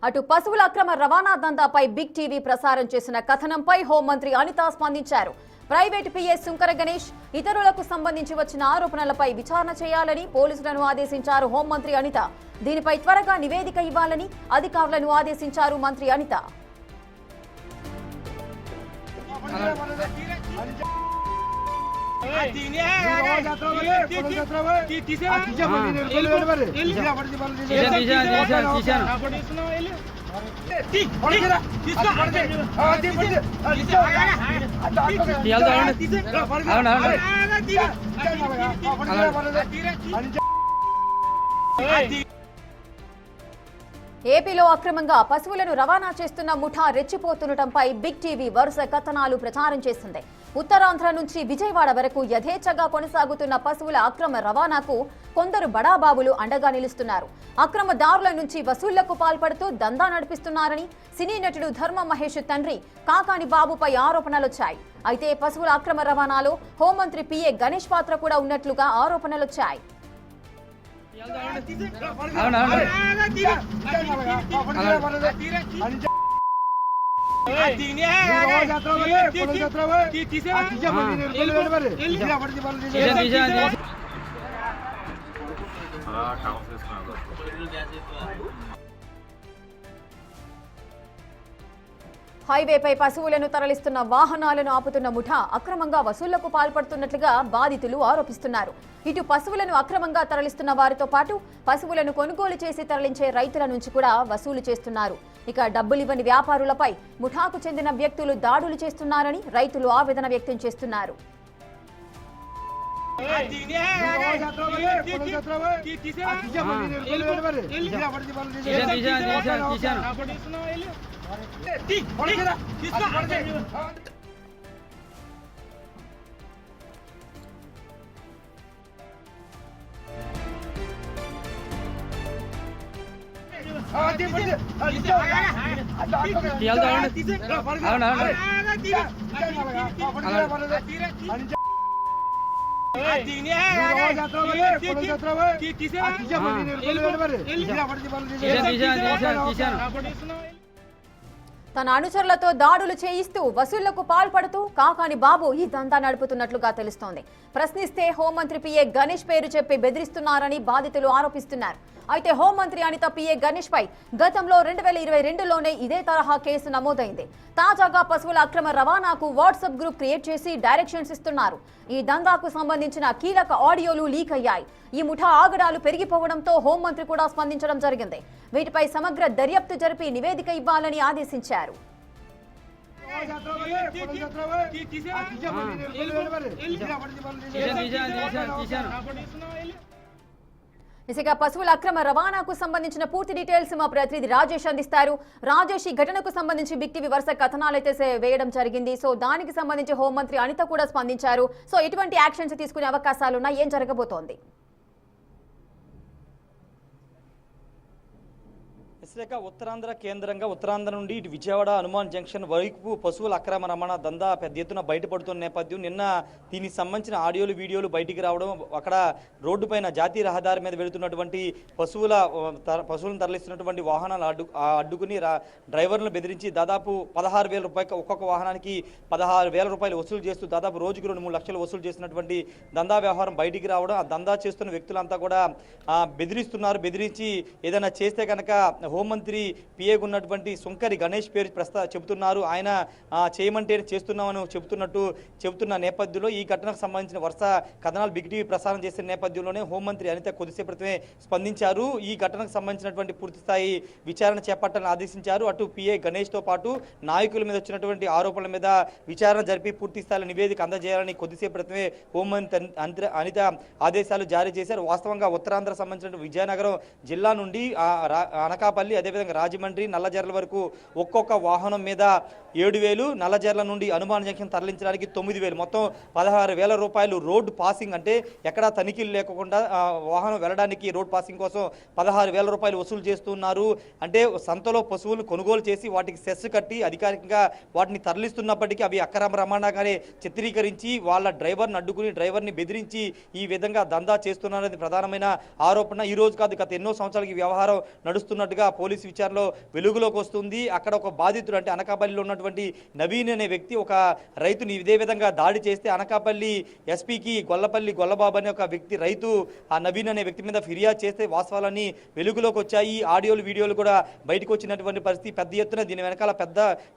అటు పశువుల అక్రమ రవాణా దందాపై బిగ్ టీవీ ప్రసారం చేసిన కథనంపై హోంమంత్రి అనిత స్పందించారు. ప్రైవేటు పీఏ శుంకర గణేష్ ఇతరులకు సంబంధించి వచ్చిన ఆరోపణలపై విచారణ చేయాలని పోలీసులను ఆదేశించారు హోంమంత్రి అనిత. దీనిపై త్వరగా నివేదిక ఇవ్వాలని అధికారులను ఆదేశించారు మంత్రి అనిత. ఏపీలో అక్రమంగా పశువులను రవాణా చేస్తున్న ముఠా రెచ్చిపోతుండటంపై బిగ్ టీవీ వరుస కథనాలు ప్రచారం చేసింది. ఉత్తరాంధ్ర నుంచి విజయవాడ వరకు యథేచ్ఛగా కొనసాగుతున్న పశువుల అక్రమ రవాణాకు కొందరు బడాబాబులు అండగా నిలుస్తున్నారు. అక్రమ దారుల నుంచి వసూళ్లకు పాల్పడుతూ దందా నడిపిస్తున్నారని సినీ నటుడు ధర్మ మహేష్ తండ్రి కాకాని బాబుపై ఆరోపణలొచ్చాయి. అయితే పశువుల అక్రమ రవాణాలో హోంమంత్రి పీఏ గణేష్ పాత్ర కూడా ఉన్నట్లుగా ఆరోపణలొచ్చాయి. హైవేపై పశువులను తరలిస్తున్న వాహనాలను ఆపుతున్న ముఠా అక్రమంగా వసూళ్లకు పాల్పడుతున్నట్లుగా బాధితులు ఆరోపిస్తున్నారు. ఇటు పశువులను అక్రమంగా తరలిస్తున్న వారితో పాటు పశువులను కొనుగోలు చేసి తరలించే రైతుల నుంచి కూడా వసూలు చేస్తున్నారు. ఇక డబ్బులివ్వని వ్యాపారులపై ముఠాకు చెందిన వ్యక్తులు దాడులు చేస్తున్నారని రైతులు ఆవేదన వ్యక్తం చేస్తున్నారు. తన అనుచరులతో దాడులు చేయిస్తూ వసూళ్లకు పాల్పడుతూ కాకాని బాబు ఈ దందా నడుపుతున్నట్లుగా తెలుస్తోంది. ప్రశ్నిస్తే హోంమంత్రి పీఏ గణేష్ పేరు చెప్పి బెదిరిస్తున్నారని బాధితులు ఆరోపిస్తున్నారు. అయితే హోంమంత్రి అనిత పీఏ గణేష్ పై గతంలో 2022లోనే ఇదే తరహా కేసు నమోదైంది. తాజాగా పశువుల అక్రమ రవాణాకు వాట్సాప్ గ్రూప్ క్రియేట్ చేసి డైరెక్షన్స్ ఇస్తున్నారు. ఈ దందాకు సంబంధించిన కీలక ఆడియోలు లీక్ అయ్యాయి. ఈ ముఠా ఆగడాలు పెరిగిపోవడంతో హోంమంత్రి కూడా స్పందించడం జరిగింది. వీటిపై సమగ్ర దర్యాప్తు జరిపి నివేదిక ఇవ్వాలని ఆదేశించారు. ఇసుక పశువుల అక్రమ రవాణాకు సంబంధించిన పూర్తి డీటెయిల్స్ మా ప్రతినిధి రాజేష్ అందిస్తారు. రాజేష్, ఈ ఘటనకు సంబంధించి బిగ్ టీవీ వరుస కథనాలు అయితే వేయడం జరిగింది. సో దానికి సంబంధించి హోంమంత్రి అనిత కూడా స్పందించారు. సో ఎటువంటి యాక్షన్స్ తీసుకునే అవకాశాలు ఉన్నాయి, ఏం జరగబోతోంది? ఉత్తరాంధ్ర కేంద్రంగా ఉత్తరాంధ్ర నుండి ఇటు విజయవాడ హనుమాన్ జంక్షన్ వరకు పశువుల అక్రమ రవాణా దందా పెద్ద ఎత్తున బయటపడుతున్న నేపథ్యం నిన్న దీనికి సంబంధించిన ఆడియోలు వీడియోలు బయటికి రావడం, అక్కడ రోడ్డు పైన జాతీయ రహదారి మీద వెళుతున్నటువంటి పశువులను తరలిస్తున్నటువంటి వాహనాలు అడ్డుకుని డ్రైవర్లను బెదిరించి దాదాపు 16,000 రూపాయలు ఒక్కొక్క వాహనానికి 16,000 రూపాయలు వసూలు చేస్తూ దాదాపు రోజుకి 2-3 లక్షలు వసూలు చేసినటువంటి దందా వ్యవహారం బయటికి రావడం, ఆ దందా చేస్తున్న వ్యక్తులంతా కూడా బెదిరిస్తున్నారు. బెదిరించి ఏదైనా చేస్తే కనుక హోంమంత్రి పిఏకు ఉన్నటువంటి శుంకరి గణేష్ పేరు చెబుతున్నారు. ఆయన చేయమంటే చేస్తున్నామని చెబుతున్న నేపథ్యంలో ఈ ఘటనకు సంబంధించిన వరుస కథనాలు బిగ్ టీవీ ప్రసారం చేసిన నేపథ్యంలోనే హోంమంత్రి అనిత కొద్దిసేపు క్రితమే స్పందించారు. ఈ ఘటనకు సంబంధించినటువంటి పూర్తిస్థాయి విచారణ చేపట్టాలని ఆదేశించారు. అటు పిఏ గణేష్తో పాటు నాయకుల మీద వచ్చినటువంటి ఆరోపణల మీద విచారణ జరిపి పూర్తిస్థాయి నివేదిక అందజేయాలని కొద్దిసేపు క్రితమే హోంమంత్రి అనిత ఆదేశాలు జారీ చేశారు. వాస్తవంగా ఉత్తరాంధ్ర సంబంధించిన విజయనగరం జిల్లా నుండి అనకాపల్లి, అదేవిధంగా రాజమండ్రి, నల్లజర్ల వరకు ఒక్కొక్క వాహనం మీద 7,000, నల్లజర్ల నుండి హనుమాన్ జంక్షన్ తరలించడానికి 9,000, మొత్తం 16,000 రూపాయలు రోడ్ పాసింగ్, అంటే ఎక్కడా తనిఖీలు లేకుండా వాహనం వెళ్ళడానికి రోడ్ పాసింగ్ కోసం 16,000 రూపాయలు వసూలు చేస్తున్నారు. అంటే సంతలో పశువులు కొనుగోలు చేసి వాటికి సెస్ కట్టి అధికారికంగా వాటిని తరలిస్తున్నప్పటికీ అవి అక్రమ రవాణాగానే చిత్రీకరించి వాళ్ళ డ్రైవర్ని అడ్డుకుని డ్రైవర్ని బెదిరించి ఈ విధంగా దందా చేస్తున్నారనేది ప్రధానమైన ఆరోపణ. ఈ రోజు కాదు, గత ఎన్నో సంవత్సరాలకి వ్యవహారం నడుస్తున్నట్టుగా పోలీసు విచారణలో వెలుగులోకి వస్తుంది. అక్కడ ఒక బాధితుడు అంటే అనకాపల్లిలో ఉన్నటువంటి నవీన్ అనే వ్యక్తి ఒక రైతుని ఇదే విధంగా దాడి చేస్తే అనకాపల్లి ఎస్పీకి గొల్లబాబు అనే ఒక వ్యక్తి రైతు ఆ నవీన్ అనే వ్యక్తి మీద ఫిర్యాదు చేస్తే వాస్తవాలన్నీ వెలుగులోకి వచ్చాయి. ఆడియోలు వీడియోలు కూడా బయటకు వచ్చినటువంటి పరిస్థితి, పెద్ద ఎత్తున దీని వెనకాల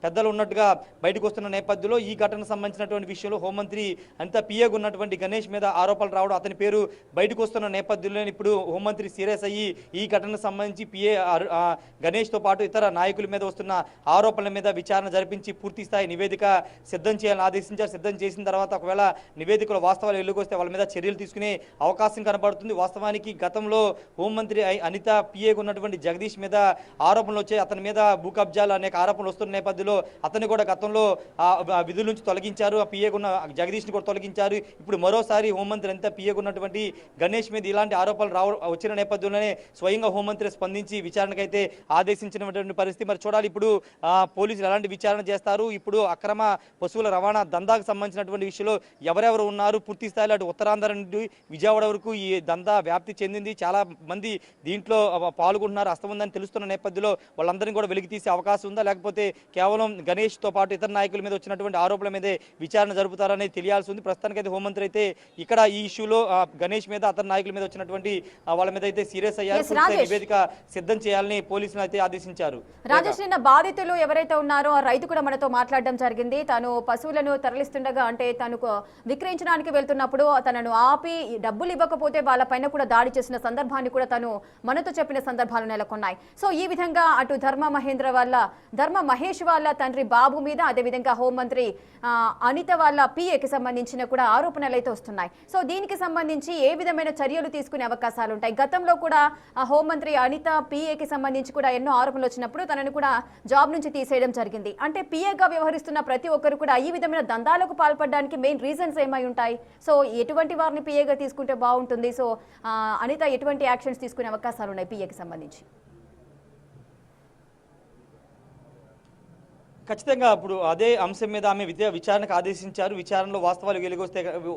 పెద్దలు ఉన్నట్టుగా బయటకు వస్తున్న నేపథ్యంలో ఈ ఘటనకు సంబంధించినటువంటి విషయంలో హోంమంత్రి అంతా పిఏగా ఉన్నటువంటి గణేష్ మీద ఆరోపణలు రావడం, అతని పేరు బయటకు వస్తున్న నేపథ్యంలో ఇప్పుడు హోంమంత్రి సీరియస్ అయ్యి ఈ ఘటనకు సంబంధించి పిఏ గణేష్తో పాటు ఇతర నాయకుల మీద వస్తున్న ఆరోపణల మీద విచారణ జరిపించి పూర్తి స్థాయి నివేదిక సిద్ధం చేయాలని ఆదేశించారు. సిద్ధం చేసిన తర్వాత ఒకవేళ నివేదికలో వాస్తవాలు వెలుగొస్తే వాళ్ళ మీద చర్యలు తీసుకునే అవకాశం కనబడుతుంది. వాస్తవానికి గతంలో హోంమంత్రి అనిత పిఏగా ఉన్నటువంటి జగదీష్ మీద ఆరోపణలు వచ్చాయి. అతని మీద భూ కబ్జాలు అనేక ఆరోపణలు వస్తున్న నేపథ్యంలో అతన్ని కూడా గతంలో విధుల నుంచి తొలగించారు. ఆ పిఏగా ఉన్న జగదీష్ని కూడా తొలగించారు. ఇప్పుడు మరోసారి హోంమంత్రి అనిత పిఏగా ఉన్నటువంటి గణేష్ మీద ఇలాంటి ఆరోపణలు వచ్చిన నేపథ్యంలోనే స్వయంగా హోంమంత్రి స్పందించి విచారణకైతే ఆదేశించినటువంటి పరిస్థితి. మరి చూడాలి ఇప్పుడు పోలీసులు ఎలాంటి విచారణ చేస్తారు. ఇప్పుడు అక్రమ పశువుల రవాణా దందాకు సంబంధించినటువంటి విషయంలో ఎవరెవరు ఉన్నారు, పూర్తి స్థాయిలో అటు ఉత్తరాంధ్ర నుండి విజయవాడ వరకు ఈ దందా వ్యాప్తి చెందింది. చాలా మంది దీంట్లో పాల్గొంటున్నారు, హస్తముందని తెలుస్తున్న నేపథ్యంలో వాళ్ళందరినీ కూడా వెలికి తీసే అవకాశం ఉందా, లేకపోతే కేవలం గణేష్తో పాటు ఇతర నాయకుల మీద వచ్చినటువంటి ఆరోపణల మీదే విచారణ జరుపుతారనేది తెలియాల్సి ఉంది. ప్రస్తుతానికైతే హోంమంత్రి అయితే ఇక్కడ ఈ ఇష్యూలో గణేష్ మీద అతని నాయకుల మీద వచ్చినటువంటి వాళ్ళ మీద అయితే సీరియస్ అయ్యారు. నివేదిక సిద్ధం చేయాలని పోలీసులు అయితే ఆదేశించారు. రాజేష్, నిన్న బాధితులు ఎవరైతే ఉన్నారో ఆ రైతు కూడా మనతో మాట్లాడడం జరిగింది. తను పశువులను తరలిస్తుండగా అంటే తను విక్రయించడానికి వెళ్తున్నప్పుడు తనను ఆపి డబ్బులు ఇవ్వకపోతే వాళ్ళపైన కూడా దాడి చేసిన సందర్భాన్ని కూడా తను మనతో చెప్పిన సందర్భాలు నెలకొన్నాయి. సో ఈ విధంగా అటు ధర్మ మహేష్ వాళ్ళ తండ్రి బాబు మీద, అదేవిధంగా హోంమంత్రి అనిత వాళ్ళ పిఏకి సంబంధించిన కూడా ఆరోపణలు అయితే వస్తున్నాయి. సో దీనికి సంబంధించి ఏ విధమైన చర్యలు తీసుకునే అవకాశాలు ఉంటాయి? గతంలో కూడా హోంమంత్రి అనిత పిఏకి సంబంధించి కూడా ఎన్నో ఆరోపణలు వచ్చినప్పుడు తనను కూడా జాబ్ నుంచి తీసేయడం జరిగింది. అంటే పిఏగా వ్యవహరిస్తున్న ప్రతి ఒక్కరు కూడా ఈ విధమైన దందాలకు పాల్పడడానికి మెయిన్ రీజన్స్ ఏమై ఉంటాయి? సో ఎటువంటి వారిని పిఏగా తీసుకుంటే బాగుంటుంది? సో అనిత ఎటువంటి యాక్షన్స్ తీసుకునే అవకాశాలు ఉన్నాయి పిఏకి సంబంధించి? ఖచ్చితంగా ఇప్పుడు అదే అంశం మీద ఆమె విచారణకు ఆదేశించారు. విచారణలో వాస్తవాలు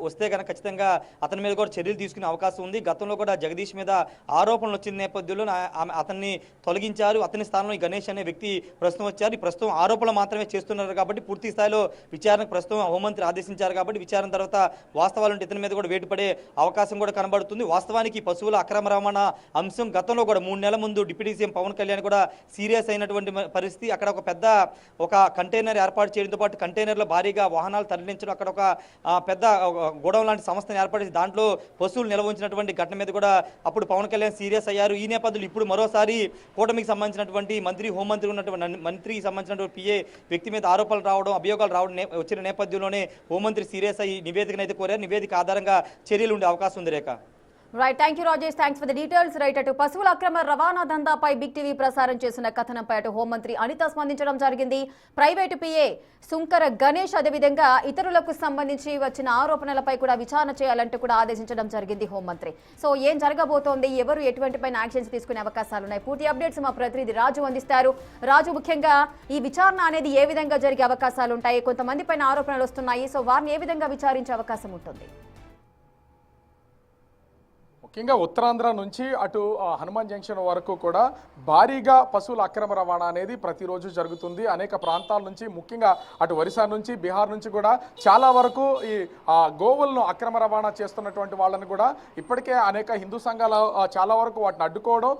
వస్తే కనుక ఖచ్చితంగా అతని మీద కూడా చర్యలు తీసుకునే అవకాశం ఉంది. గతంలో కూడా జగదీష్ మీద ఆరోపణలు వచ్చిన నేపథ్యంలో అతన్ని తొలగించారు. అతని స్థానంలో గణేష్ అనే వ్యక్తి ప్రస్తుతం వచ్చారు. ప్రస్తుతం ఆరోపణలు మాత్రమే చేస్తున్నారు కాబట్టి పూర్తి స్థాయిలో విచారణకు ప్రస్తుతం హోంమంత్రి ఆదేశించారు కాబట్టి విచారణ తర్వాత వాస్తవాలు ఉంటే ఇతని మీద కూడా వేటు పడే అవకాశం కూడా కనబడుతుంది. వాస్తవానికి పశువుల అక్రమ రవాణా అంశం గతంలో కూడా 3 నెలల ముందు డిప్యూటీ సీఎం పవన్ కళ్యాణ్ కూడా సీరియస్ అయినటువంటి పరిస్థితి. అక్కడ ఒక కంటైనర్ ఏర్పాటు చేయడంతో పాటు కంటైనర్లో భారీగా వాహనాలు తరలించడం, అక్కడ ఒక పెద్ద గోడౌన్ లాంటి సంస్థను ఏర్పాటు చేసి దాంట్లో పశువులు నిల్వ ఉంచినటువంటి ఘటన మీద కూడా అప్పుడు పవన్ కళ్యాణ్ సీరియస్ అయ్యారు. ఈ నేపథ్యంలో ఇప్పుడు మరోసారి కూటమికి సంబంధించినటువంటి హోంమంత్రి ఉన్నటువంటి మంత్రికి సంబంధించినటువంటి పిఏ వ్యక్తి మీద ఆరోపణలు రావడం, అభియోగాలు రావడం వచ్చిన నేపథ్యంలోనే హోంమంత్రి సీరియస్ అయ్యి నివేదికను అయితే కోరారు. నివేదిక ఆధారంగా చర్యలు ఉండే అవకాశం ఉంది. Rekha, right, thank you Rajesh, thanks for the details. Right, అటు పశువుల అక్రమ రవాణా దందాపై బిగ్ టీవీ ప్రసారం చేసిన కథనంపై అటు హోంమంత్రి అనిత స్పందించడం జరిగింది. ప్రైవేటు పిఏ సుంకర గణేష్ అదేవిధంగా ఇతరులకు సంబంధించి వచ్చిన ఆరోపణలపై కూడా విచారణ చేయాలంటూ కూడా ఆదేశించడం జరిగింది హోంమంత్రి. సో ఏం జరగబోతోంది, ఎవరు ఎటువంటి పైన యాక్షన్స్ తీసుకునే అవకాశాలు ఉన్నాయి? పూర్తి అప్డేట్స్ మా ప్రతినిధి రాజు అందిస్తారు. రాజు, ముఖ్యంగా ఈ విచారణ అనేది ఏ విధంగా జరిగే అవకాశాలు ఉంటాయి? కొంతమంది పైన ఆరోపణలు వస్తున్నాయి, సో వారిని ఏ విధంగా విచారించే అవకాశం ఉంటుంది? ముఖ్యంగా ఉత్తరాంధ్ర నుంచి అటు హనుమాన్ జంక్షన్ వరకు కూడా భారీగా పశువుల అక్రమ రవాణా అనేది ప్రతిరోజు జరుగుతుంది. అనేక ప్రాంతాల నుంచి, ముఖ్యంగా అటు ఒరిస్సా నుంచి, బీహార్ నుంచి కూడా చాలా వరకు ఈ గోవులను అక్రమ రవాణా చేస్తున్నటువంటి వాళ్ళని కూడా ఇప్పటికే అనేక హిందూ సంఘాలు చాలా వరకు వాటిని అడ్డుకోవడం,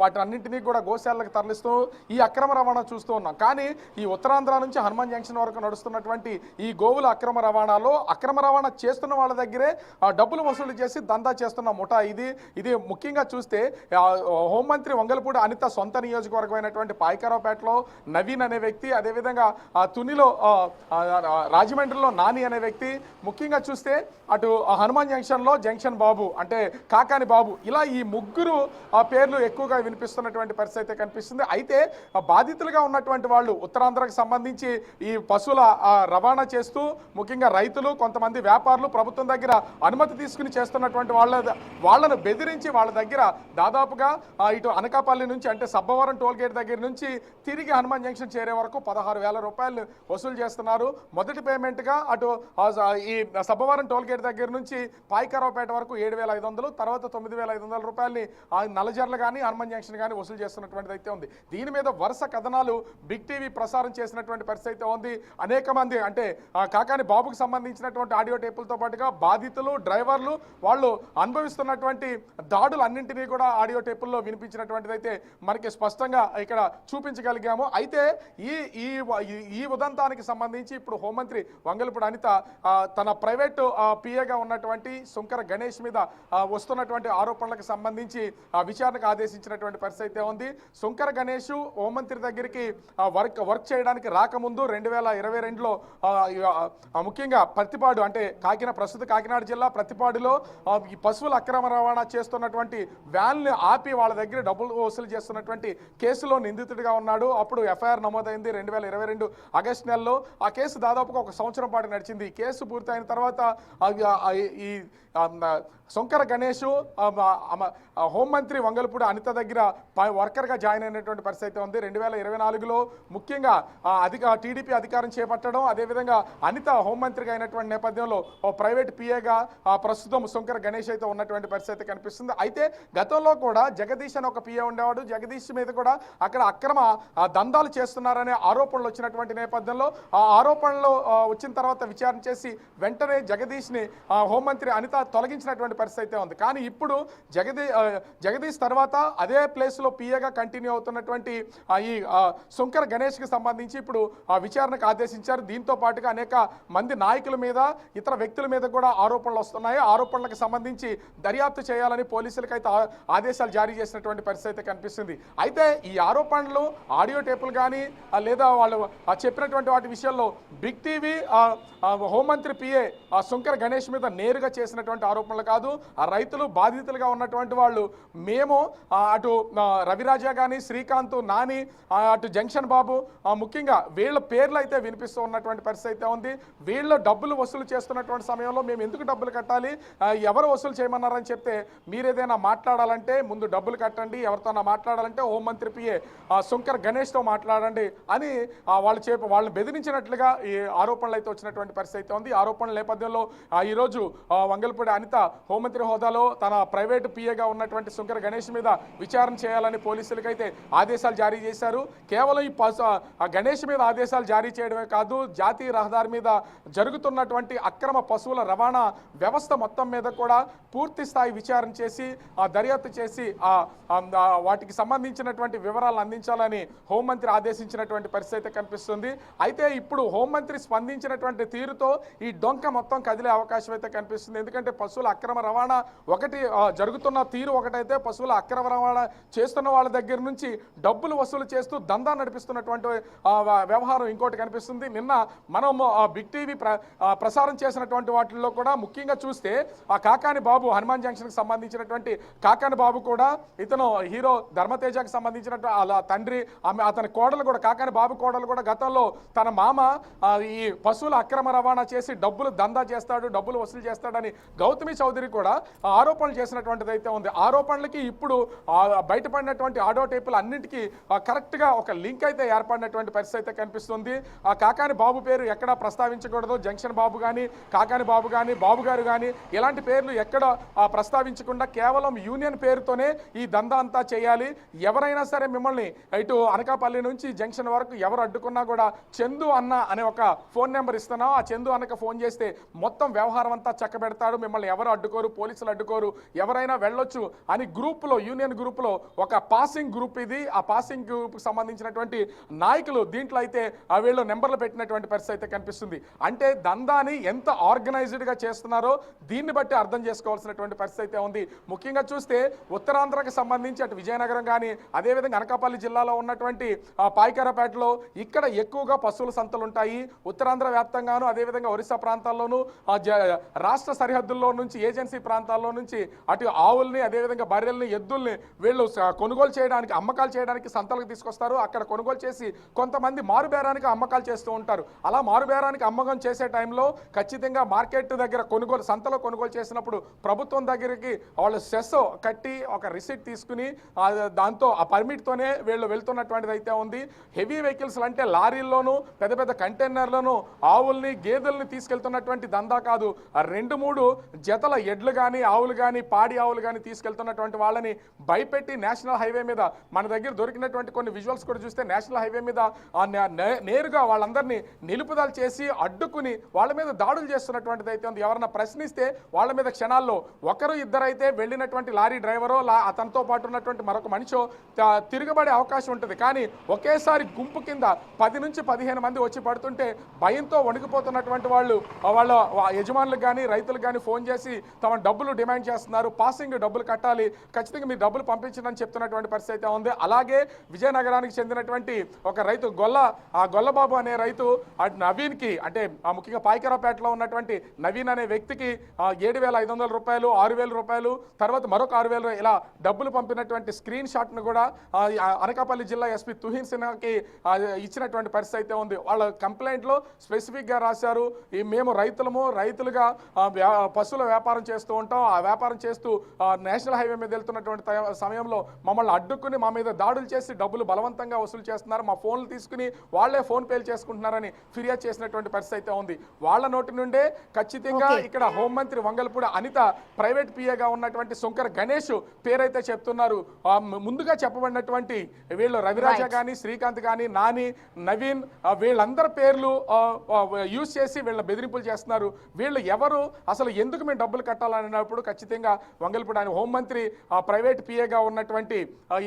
వాటిని అన్నింటినీ కూడా గోశాలకు తరలిస్తూ ఈ అక్రమ రవాణా చూస్తూ ఉన్నాం. కానీ ఈ ఉత్తరాంధ్ర నుంచి హనుమాన్ జంక్షన్ వరకు నడుస్తున్నటువంటి ఈ గోవుల అక్రమ రవాణాలో అక్రమ రవాణా చేస్తున్న వాళ్ళ దగ్గరే డబ్బులు వసూలు చేసి దందా చేస్తున్న ముఠా ఇది ముఖ్యంగా చూస్తే హోంమంత్రి వంగలపూడి అనిత సొంత నియోజకవర్గమైనటువంటి పాయకరావుపేటలో నవీన్ అనే వ్యక్తి, అదేవిధంగా తునిలో రాజమండ్రిలో నాని అనే వ్యక్తి, ముఖ్యంగా చూస్తే అటు హనుమాన్ జంక్షన్లో జంక్షన్ బాబు అంటే కాకాని బాబు, ఇలా ఈ ముగ్గురు పేర్లు ఎక్కువగా వినిపిస్తున్నటువంటి పరిస్థితి అయితే కనిపిస్తుంది. అయితే బాధితులుగా ఉన్నటువంటి వాళ్ళు ఉత్తరాంధ్రకు సంబంధించి ఈ పశువుల రవాణా చేస్తూ ముఖ్యంగా రైతులు, కొంతమంది వ్యాపారులు ప్రభుత్వం దగ్గర అనుమతి తీసుకుని చేస్తున్నటువంటి వాళ్ళ వాళ్ళను బెదిరించి వాళ్ళ దగ్గర దాదాపుగా ఇటు అనకాపల్లి నుంచి అంటే సబ్బవరం టోల్ గేట్ దగ్గర నుంచి తిరిగి హనుమాన్ జంక్షన్ చేరే వరకు 16,000 రూపాయలు వసూలు చేస్తున్నారు. మొదటి పేమెంట్గా అటు ఈ సబ్బవరం టోల్ గేట్ దగ్గర నుంచి పాయకరావుపేట వరకు 7,500, తర్వాత 9,500 రూపాయలని నల్లజర్ల కానీ హనుమాన్ జంక్షన్ కానీ వసూలు చేస్తున్నటువంటిది అయితే ఉంది. దీని మీద వరుస కథనాలు బిగ్ టీవీ ప్రసారం చేసినటువంటి పరిస్థితి అయితే ఉంది. అనేక మంది అంటే కాకాని బాబుకు సంబంధించినటువంటి ఆడియో టేపులతో పాటుగా బాధితులు, డ్రైవర్లు వాళ్ళు అనుభవిస్తున్నటువంటి దాడులు అన్నింటినీ కూడా ఆడియో టేపుల్లో వినిపించినటువంటిది అయితే మనకి స్పష్టంగా ఇక్కడ చూపించగలిగాము. అయితే ఈ ఉదంతానికి సంబంధించి ఇప్పుడు హోంమంత్రి వంగలపూడి అనిత తన ప్రైవేటు పిఏగా ఉన్నటువంటి శంకర గణేష్ మీద వస్తున్నటువంటి ఆరోపణలకు సంబంధించి విచారణకు ఆదేశించినటువంటి పరిస్థితి అయితే ఉంది. శంకర గణేష్ హోంమంత్రి దగ్గరికి వర్క్ చేయడానికి రాకముందు 2022లో ముఖ్యంగా ప్రతిపాడు అంటే ప్రస్తుత కాకినాడ జిల్లా ప్రతిపాడులో ఈ పశువుల అక్రమ రవాణా చేస్తున్నటువంటి వ్యాన్ని ఆపి వాళ్ళ దగ్గర డబ్బులు వసూలు చేస్తున్నటువంటి కేసులో నిందితుడిగా ఉన్నాడు. అప్పుడు ఎఫ్ఐఆర్ నమోదైంది 2022 ఆగస్టు నెలలో. ఆ కేసు దాదాపుగా 1 సంవత్సరం పాటు నడిచింది. ఈ కేసు పూర్తయిన తర్వాత ఈ శంకర గణేష్ హోంమంత్రి వంగలపూడి అనిత దగ్గర వర్కర్గా జాయిన్ అయినటువంటి పరిస్థితి ఉంది. 2024లో ముఖ్యంగా టీడీపీ అధికారం చేపట్టడం, అదేవిధంగా అనిత హోంమంత్రిగా అయినటువంటి నేపథ్యంలో ప్రైవేట్ పిఏగా ప్రస్తుతం శంకర గణేష్ అయితే ఉన్నటువంటి పరిస్థితి కనిపిస్తుంది. అయితే గతంలో కూడా జగదీష్ అని ఒక పిఏ ఉండేవాడు. జగదీష్ మీద కూడా అక్కడ అక్రమ దందాలు చేస్తున్నారనే ఆరోపణలు వచ్చినటువంటి నేపథ్యంలో ఆ ఆరోపణలు వచ్చిన తర్వాత విచారణ చేసి వెంటనే జగదీష్ని హోంమంత్రి అనిత తొలగించినటువంటి పరిస్థితి ఉంది. కానీ ఇప్పుడు జగదీష్ తర్వాత అదే ప్లేస్లో పిఏగా కంటిన్యూ అవుతున్నటువంటి ఈ శంకర గణేష్కి సంబంధించి ఇప్పుడు విచారణకు ఆదేశించారు. దీంతో పాటుగా అనేక మంది నాయకుల మీద, ఇతర వ్యక్తుల మీద కూడా ఆరోపణలు వస్తున్నాయి. ఆరోపణలకు సంబంధించి దర్యాప్తు చేయాలని పోలీసులకు అయితే ఆదేశాలు జారీ చేసినటువంటి పరిస్థితి కనిపిస్తుంది. అయితే ఈ ఆరోపణలు ఆడియో టేపులు కానీ లేదా వాళ్ళు చెప్పినటువంటి వాటి విషయంలో బిగ్ టీవీ హోంమంత్రి పిఏ శంకర గణేష్ మీద నేరుగా చేసినటువంటి ఆరోపణలు కాదు. ఆ రైతులు బాధితులుగా ఉన్నటువంటి వాళ్ళు మేము అటు రవిరాజా కానీ, శ్రీకాంత్, నాని, అటు జంక్షన్ బాబు ముఖ్యంగా వీళ్ళ పేర్లు అయితే వినిపిస్తూ ఉన్నటువంటి పరిస్థితి అయితే ఉంది. వీళ్ళు డబ్బులు వసూలు చేస్తున్నటువంటి సమయంలో మేము ఎందుకు డబ్బులు కట్టాలి, ఎవరు వసూలు చేయమన్నారని చెప్తే మీరేదైనా మాట్లాడాలంటే ముందు డబ్బులు కట్టండి, ఎవరితోనా మాట్లాడాలంటే హోంమంత్రి పిఏ శంకర్ గణేష్తో మాట్లాడండి అని వాళ్ళని బెదిరించినట్లుగా ఈ ఆరోపణలు అయితే వచ్చినటువంటి పరిస్థితి ఉంది. ఆరోపణల నేపథ్యంలో ఈరోజు వంగలపూడి అనిత హోంమంత్రి హోదాలో తన ప్రైవేటు పిఏగా ఉన్నటువంటి శంకర గణేష్ మీద విచారణ చేయాలని పోలీసులకైతే ఆదేశాలు జారీ చేశారు. కేవలం ఈ గణేష్ మీద ఆదేశాలు జారీ చేయడమే కాదు, జాతీయ రహదారి మీద జరుగుతున్నటువంటి అక్రమ పశువుల రవాణా వ్యవస్థ మొత్తం మీద కూడా పూర్తి స్థాయి విచారణ చేసి దర్యాప్తు చేసి వాటికి సంబంధించినటువంటి వివరాలు అందించాలని హోంమంత్రి ఆదేశించినటువంటి పరిస్థితి కనిపిస్తుంది. అయితే ఇప్పుడు హోంమంత్రి స్పందించినటువంటి తీరుతో ఈ డొంక మొత్తం కదిలే అవకాశం అయితే కనిపిస్తుంది. ఎందుకంటే పశువుల అక్రమ రవాణా ఒకటి జరుగుతున్న తీరు ఒకటైతే, పశువుల అక్రమ రవాణా చేస్తున్న వాళ్ళ దగ్గర నుంచి డబ్బులు వసూలు చేస్తూ దందా నడిపిస్తున్నటువంటి వ్యవహారం ఇంకోటి కనిపిస్తుంది. నిన్న మనం బిగ్ టీవీ ప్రసారం చేసినటువంటి వాటిల్లో కూడా ముఖ్యంగా చూస్తే ఆ కాకాని బాబు హనుమాన్ జంక్షన్కి సంబంధించినటువంటి కాకాని బాబు కూడా ఇతను హీరో ధర్మతేజకి సంబంధించినట్టు అలా తండ్రి అతని కోడలు కూడా కాకాని బాబు కోడలు కూడా గతంలో తన మామ ఈ పశువుల అక్రమ రవాణా చేసి డబ్బులు దందా చేస్తాడు, డబ్బులు వసూలు చేస్తాడని గౌతమి చౌదరి కూడా ఆరోపణలు చేసినటువంటిది అయితే ఉంది. ఆరోపణలకి ఇప్పుడు బయటపడినటువంటి ఆడియో టేపులు అన్నింటికీ కరెక్ట్గా ఒక లింక్ అయితే ఏర్పడినటువంటి పరిస్థితి అయితే కనిపిస్తుంది. ఆ కాకాని బాబు పేరు ఎక్కడా ప్రస్తావించకూడదు, జంక్షన్ బాబు కానీ, కాకాని బాబు కానీ, బాబు గారు కానీ ఇలాంటి పేర్లు ఎక్కడ ప్రస్తావించకుండా కేవలం యూనియన్ పేరుతోనే ఈ దందా అంతా చేయాలి. ఎవరైనా సరే మిమ్మల్ని ఇటు అనకాపల్లి నుంచి జంక్షన్ వరకు ఎవరు అడ్డుకున్నా కూడా చందు అన్న అనే ఒక ఫోన్ నెంబర్ ఇస్తున్నాం, ఆ చందు అన్నకు ఫోన్ చేస్తే మొత్తం వ్యవహారం అంతా చక్కబెడతాడు, మిమ్మల్ని ఎవరు అడ్డుకోరు, పోలీసులు అడ్డుకోరు, ఎవరైనా వెళ్ళొచ్చు అని గ్రూప్లో యూనియన్ గ్రూప్లో ఒక పాసింగ్ గ్రూప్ ఇది. ఆ పాసింగ్ గ్రూప్కి సంబంధించినటువంటి నాయకులు దీంట్లో అయితే వీళ్ళు నెంబర్లు పెట్టినటువంటి పరిస్థితి అయితే కనిపిస్తుంది. అంటే దందాని ఎంత ఆర్గనైజ్డ్గా చేస్తున్నారో దీన్ని బట్టి అర్థం చేసుకోవాల్సినటువంటి పరిస్థితి అయితే ఉంది. ముఖ్యంగా చూస్తే ఉత్తరాంధ్రకి సంబంధించి అటు విజయనగరం కానీ, అదేవిధంగా అనకాపల్లి జిల్లాలో ఉన్నటువంటి పాయకరాపేటలో ఇక్కడ ఎక్కువగా పశువుల సంతలు ఉంటాయి. ఉత్తరాంధ్ర వ్యాప్తంగాను, అదేవిధంగా ఒరిస్సా ప్రాంతాల్లోనూ, రాష్ట్ర సరిహద్దుల్లో నుంచి, ఏజెన్సీ ప్రాంతాల్లో నుంచి అటు ఆవుల్ని, అదేవిధంగా బర్రెల్ని, ఎద్దుల్ని వీళ్ళు కొనుగోలు చేయడానికి, అమ్మకాలు చేయడానికి సంతలకు తీసుకొస్తారు. అక్కడ కొనుగోలు చేసి కొంతమంది మారుబేరానికి అమ్మకాలు చేస్తూ ఉంటారు. అలా మారుబేరానికి అమ్మకం చేసే టైంలో ఖచ్చితంగా మార్కెట్ దగ్గర సంతలో కొనుగోలు చేసినప్పుడు ప్రభుత్వం దగ్గర దగ్గరికి వాళ్ళు సెస్ కట్టి ఒక రిసిట్ తీసుకుని దాంతో ఆ పర్మిట్తోనే వీళ్ళు వెళ్తున్నటువంటిది అయితే ఉంది. హెవీ వెహికల్స్ అంటే లారీల్లోనూ పెద్ద పెద్ద కంటైనర్లను ఆవుల్ని గేదెల్ని తీసుకెళ్తున్నటువంటి దందా కాదు. 2-3 జతల ఎడ్లు కానీ ఆవులు కానీ పాడి ఆవులు కానీ తీసుకెళ్తున్నటువంటి వాళ్ళని భయపెట్టి నేషనల్ హైవే మీద మన దగ్గర దొరికినటువంటి కొన్ని విజువల్స్ కూడా చూస్తే నేషనల్ హైవే మీద నేరుగా వాళ్ళందరినీ నిలుపుదల చేసి అడ్డుకుని వాళ్ళ మీద దాడులు చేస్తున్నటువంటిది అయితే ఉంది. ఎవరన్నా ప్రశ్నిస్తే వాళ్ళ మీద క్షణాల్లో ఒకరు ఇద్దరైతే వెళ్ళినటువంటి లారీ డ్రైవరో అతనితో పాటు ఉన్నటువంటి మరొక మనిషో తిరగబడే అవకాశం ఉంటుంది. కానీ ఒకేసారి గుంపు కింద 10 నుంచి 15 మంది వచ్చి పడుతుంటే భయంతో వణికిపోతున్నటువంటి వాళ్ళ యజమానులకు కానీ రైతులకు కానీ ఫోన్ చేసి తమ డబ్బులు డిమాండ్ చేస్తున్నారు. పాసింగ్ డబ్బులు కట్టాలి, ఖచ్చితంగా మీరు డబ్బులు పంపించదని చెప్తున్నటువంటి పరిస్థితి అయితే ఉంది. అలాగే విజయనగరానికి చెందినటువంటి ఒక రైతు గొల్లబాబు అనే రైతు నవీన్కి అంటే ముఖ్యంగా పాయకరావుపేటలో ఉన్నటువంటి నవీన్ అనే వ్యక్తికి 7,500 రూపాయలు 6,000 రూపాయలు తర్వాత మరొక 6,000 ఇలా డబ్బులు పంపినటువంటి స్క్రీన్ షాట్ను కూడా అనకాపల్లి జిల్లా ఎస్పీ తుహిన్ సిన్హాకి ఇచ్చినటువంటి పరిస్థితి అయితే ఉంది. వాళ్ళ కంప్లైంట్లో స్పెసిఫిక్గా రాశారు, మేము రైతులుగా పశువుల వ్యాపారం చేస్తూ ఉంటాం. ఆ వ్యాపారం చేస్తూ నేషనల్ హైవే మీద వెళ్తున్నటువంటి సమయంలో మమ్మల్ని అడ్డుకుని మా మీద దాడులు చేసి డబ్బులు బలవంతంగా వసూలు చేస్తున్నారు, మా ఫోన్లు తీసుకుని వాళ్లే ఫోన్ పేలు చేసుకుంటున్నారని ఫిర్యాదు చేసినటువంటి పరిస్థితి అయితే ఉంది. వాళ్ళ నోటి నుండే ఖచ్చితంగా ఇక్కడ హోంమంత్రి వంగల్పూడి అనిత ప్రైవేట్ పిఏగా ఉన్నటువంటి శంకర్ గణేష్ పేరైతే చెప్తున్నారు. ముందుగా చెప్పబడినటువంటి వీళ్ళు రవిరాజ కానీ శ్రీకాంత్ కానీ నాని నవీన్ వీళ్ళందరి పేర్లు యూజ్ చేసి వీళ్ళ బెదిరింపులు చేస్తున్నారు. వీళ్ళు ఎవరు, అసలు ఎందుకు మేము డబ్బులు కట్టాలన్నప్పుడు ఖచ్చితంగా వంగల్పూడి ఆయన హోంమంత్రి ప్రైవేట్ పిఏగా ఉన్నటువంటి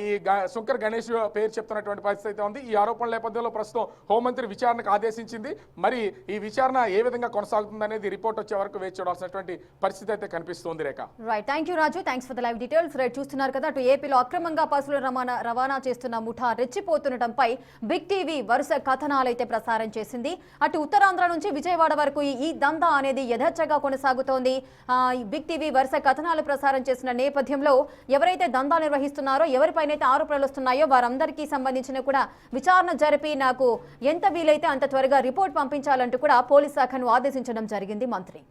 ఈ శంకర్ గణేష్ పేరు చెప్తున్నటువంటి పరిస్థితి అయితే ఉంది. ఈ ఆరోపణల నేపథ్యంలో ప్రస్తుతం హోంమంత్రి విచారణకు ఆదేశించింది. మరి ఈ విచారణ ఏ విధంగా కొనసాగుతుంది అనేది రిపోర్ట్ వచ్చే వరకు వేచి చూడాల్సినటువంటి పరిస్థితి అయితే కనిపిస్తుంది. Rekha right, thank you Raju, thanks for the live details. Right, చూస్తున్నారు కదా, అటు ఏపీలో అక్రమంగా పశువుల రవాణా చేస్తున్న ముఠా రెచ్చిపోతుండటంపై బిగ్ టీవీ వరుస కథనాలు అయితే ప్రసారం చేసింది. అటు ఉత్తరాంధ్ర నుంచి విజయవాడ వరకు ఈ దందా అనేది యథేచ్ఛగా కొనసాగుతోంది. బిగ్ టీవీ వరుస కథనాలు ప్రసారం చేసిన నేపథ్యంలో ఎవరైతే దందా నిర్వహిస్తున్నారో ఎవరిపైనైతే ఆరోపణలు వస్తున్నాయో వారందరికీ సంబంధించిన కూడా విచారణ జరిపి నాకు ఎంత వీలైతే అంత త్వరగా రిపోర్ట్ పంపించాలంటూ కూడా పోలీస్ శాఖను ఆదేశించడం జరిగింది మంత్రి.